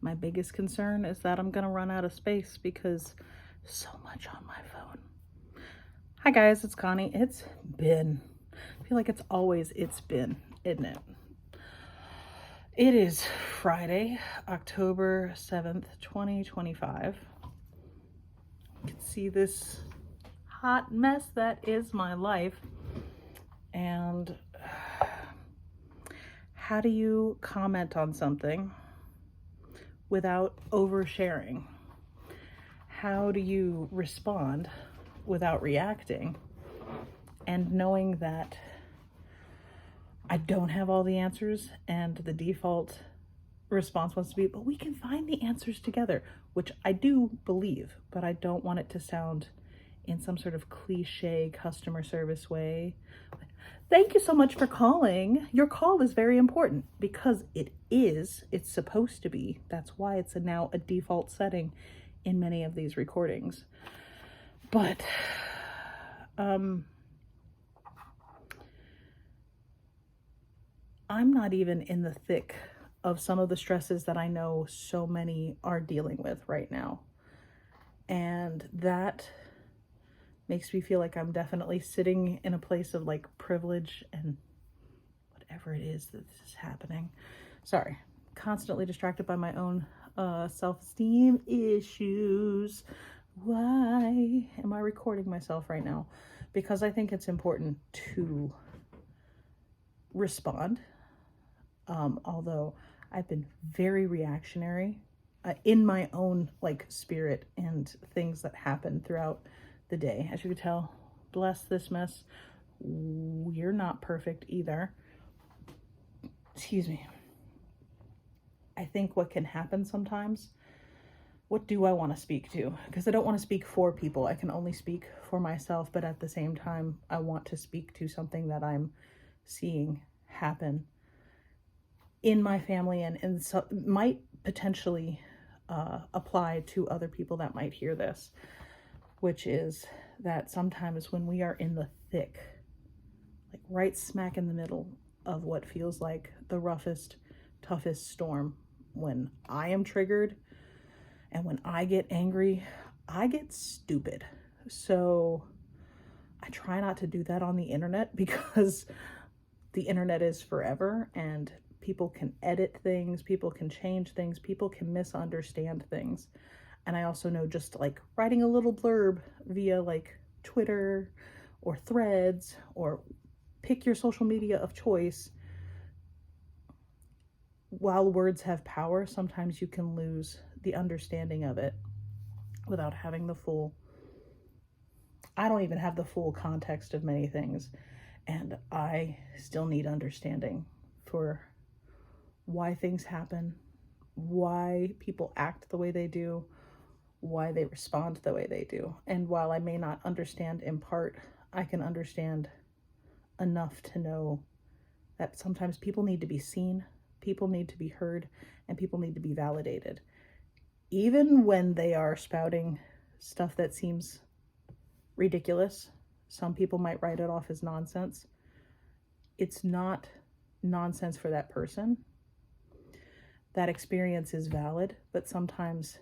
My biggest concern is that I'm going to run out of space because so much on my phone. Hi guys, it's Connie. I feel like it's been, isn't it? It is Friday, October 7th, 2025. You can see this hot mess that is my life. And how do you comment on something without oversharing? How do you respond without reacting? And knowing that I don't have all the answers and the default response wants to be, but we can find the answers together, which I do believe, but I don't want it to sound in some sort of cliche customer service way. Thank you so much for calling. Your call is very important, because it is. It's supposed to be. That's why it's now a default setting in many of these recordings. But I'm not even in the thick of some of the stresses that I know so many are dealing with right now. And that makes me feel like I'm definitely sitting in a place of like privilege and whatever it is that is happening. Sorry, constantly distracted by my own self-esteem issues. Why am I recording myself right now? Because I think it's important to respond. Although I've been very reactionary in my own like spirit and things that happen throughout the day. As you can tell, bless this mess. We're not perfect either. Excuse me. I think what can happen sometimes, what do I want to speak to? Because I don't want to speak for people. I can only speak for myself, but at the same time, I want to speak to something that I'm seeing happen in my family, and so might potentially apply to other people that might hear this, which is that sometimes when we are in the thick, like right smack in the middle of what feels like the roughest, toughest storm, when I am triggered and when I get angry, I get stupid. So I try not to do that on the internet, because the internet is forever and people can edit things, people can change things, people can misunderstand things. And I also know just like writing a little blurb via like Twitter or Threads, or pick your social media of choice, while words have power, sometimes you can lose the understanding of it without having the full, I don't even have the full context of many things. And I still need understanding for why things happen, why people act the way they do, why they respond the way they do. And while I may not understand in part, I can understand enough to know that sometimes people need to be seen, people need to be heard, and people need to be validated. Even when they are spouting stuff that seems ridiculous, some people might write it off as nonsense. It's not nonsense for that person. That experience is valid, but sometimes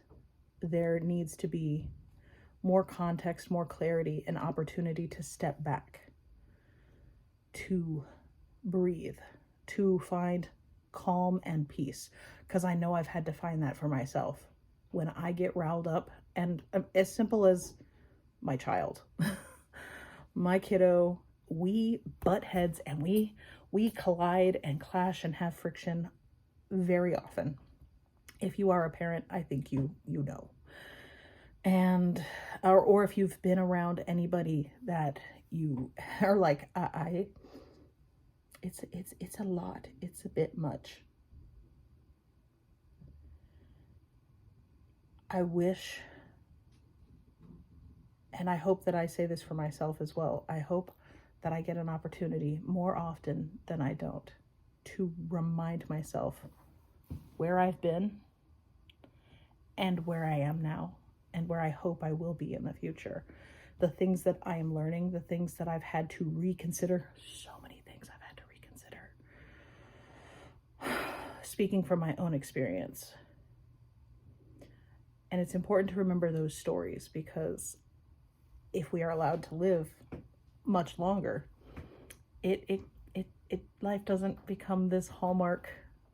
there needs to be more context, more clarity, and opportunity to step back, to breathe, to find calm and peace. Because I know I've had to find that for myself when I get riled up. And as simple as my child, my kiddo, we butt heads and we collide and clash and have friction very often. If you are a parent, I think you know. And or if you've been around anybody that you are like, it's a lot. It's a bit much. I wish, and I hope that I say this for myself as well, I hope that I get an opportunity more often than I don't to remind myself where I've been and where I am now and where I hope I will be in the future. The things that I am learning, the things that I've had to reconsider, so many things I've had to reconsider. Speaking from my own experience, And it's important to remember those stories, because if we are allowed to live much longer, life doesn't become this hallmark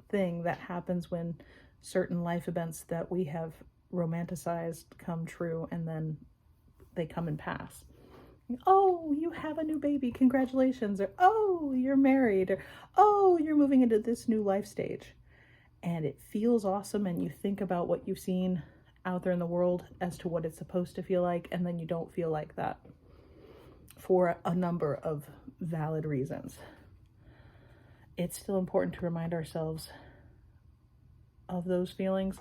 thing that happens when certain life events that we have romanticized come true, and then they come and pass. Oh, you have a new baby, congratulations. Or, oh, you're married. Or, oh, you're moving into this new life stage. And it feels awesome, and you think about what you've seen out there in the world as to what it's supposed to feel like, and then you don't feel like that for a number of valid reasons. It's still important to remind ourselves of those feelings.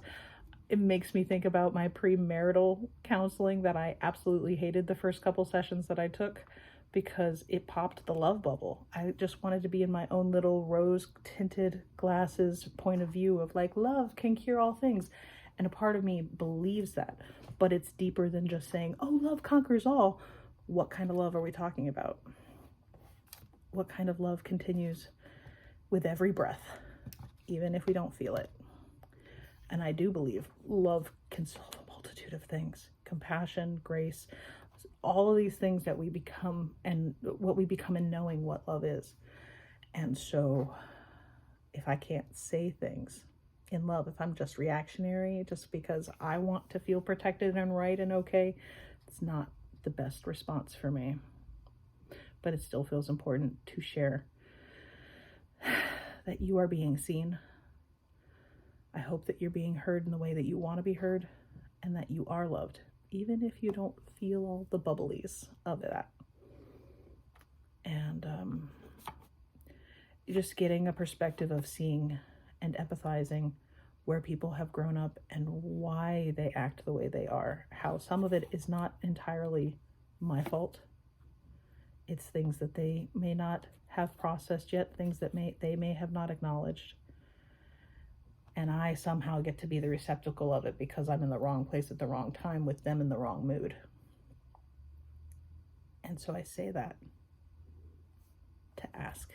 It makes me think about my premarital counseling that I absolutely hated the first couple sessions that I took, because it popped the love bubble. I just wanted to be in my own little rose-tinted glasses point of view of like, love can cure all things. And a part of me believes that, but it's deeper than just saying, oh, love conquers all. What kind of love are we talking about? What kind of love continues with every breath, even if we don't feel it? And I do believe love can solve a multitude of things. Compassion, grace, all of these things that we become, and what we become in knowing what love is. And so if I can't say things in love, if I'm just reactionary just because I want to feel protected and right and okay, it's not the best response for me. But it still feels important to share that you are being seen. I hope that you're being heard in the way that you want to be heard, and that you are loved, even if you don't feel all the bubblies of that. And just getting a perspective of seeing and empathizing where people have grown up and why they act the way they are. How some of it is not entirely my fault. It's things that they may not have processed yet, things that they may have not acknowledged. And I somehow get to be the receptacle of it because I'm in the wrong place at the wrong time with them in the wrong mood. And so I say that to ask.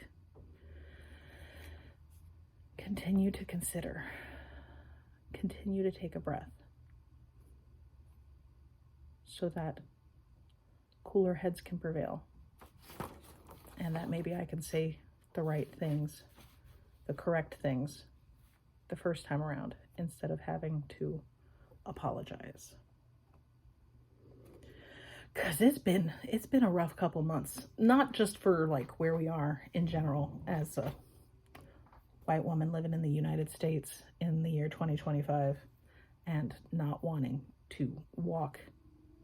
Continue to consider. Continue to take a breath, so that cooler heads can prevail. And that maybe I can say the right things, the correct things, the first time around, instead of having to apologize. Because it's been a rough couple months, not just for like where we are in general as a white woman living in the United States in the year 2025 and not wanting to walk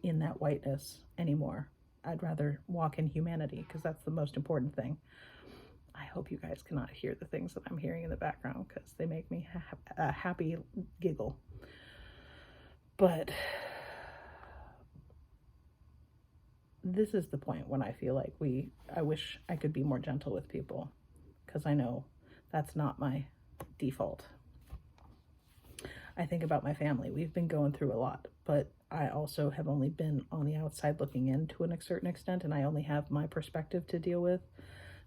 in that whiteness anymore. I'd rather walk in humanity, because that's the most important thing. I hope you guys cannot hear the things that I'm hearing in the background, because they make me a happy giggle. But this is the point when I feel like I wish I could be more gentle with people, because I know that's not my default. I think about my family. We've been going through a lot, but I also have only been on the outside looking in to a certain extent, and I only have my perspective to deal with.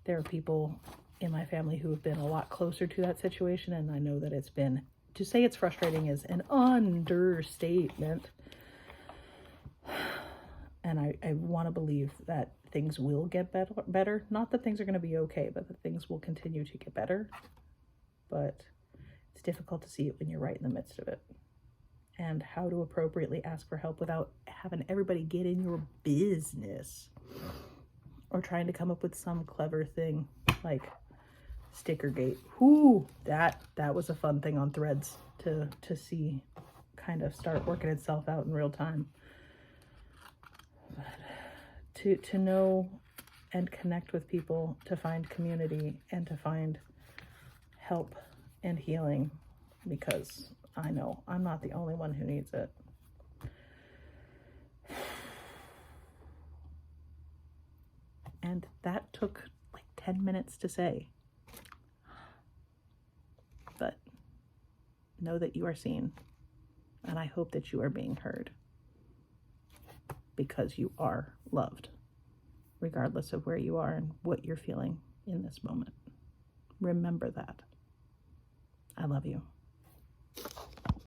There are people in my family who have been a lot closer to that situation, and I know that it's been, to say it's frustrating is an understatement. And I want to believe that things will get better. Not that things are going to be okay, but that things will continue to get better. But it's difficult to see it when you're right in the midst of it. And how to appropriately ask for help without having everybody get in your business, or trying to come up with some clever thing like Stickergate. Ooh, that was a fun thing on Threads to see kind of start working itself out in real time. But to know and connect with people, to find community, and to find help and healing, because I know I'm not the only one who needs it. And that took like 10 minutes to say. But know that you are seen, and I hope that you are being heard, because you are loved, regardless of where you are and what you're feeling in this moment. Remember that. I love you.